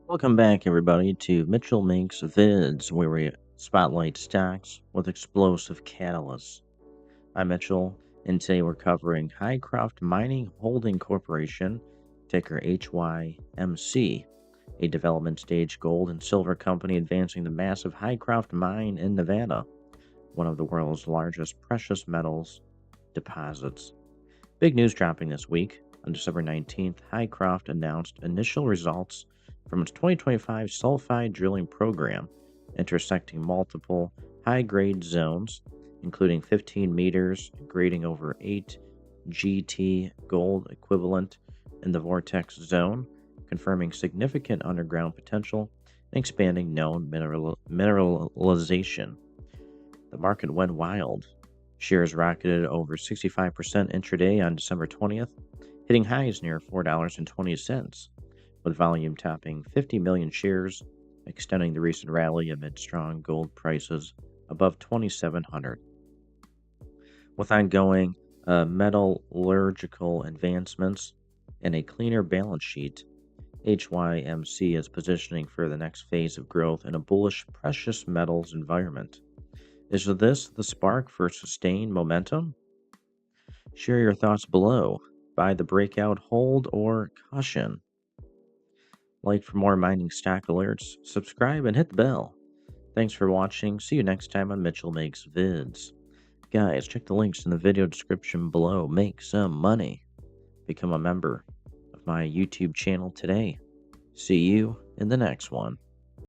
Welcome back, everybody, to Mitchell Makes Vids, where we spotlight stocks with explosive catalysts. I'm Mitchell, and today we're covering Hycroft Mining Holding Corporation, ticker HYMC, a development stage gold and silver company advancing the massive Hycroft mine in Nevada, one of the world's largest precious metals deposits. Big news dropping this week. On December 19th, Hycroft announced initial results from its 2025 sulfide drilling program, intersecting multiple high grade zones, including 15 meters, grading over 8 GT gold equivalent in the vortex zone, confirming significant underground potential and expanding known mineralization. The market went wild. Shares rocketed over 65% intraday on December 20th, hitting highs near $4.20, with volume topping 50 million shares, extending the recent rally amid strong gold prices above 2,700. With ongoing metallurgical advancements and a cleaner balance sheet, HYMC is positioning for the next phase of growth in a bullish precious metals environment. Is this the spark for sustained momentum? Share your thoughts below. Buy the breakout, hold, or caution. Like for more mining stock alerts, subscribe and hit the bell. Thanks for watching. See you next time on Mitchell Makes Vids. Guys, check the links in the video description below. Make some money. Become a member of my YouTube channel today. See you in the next one.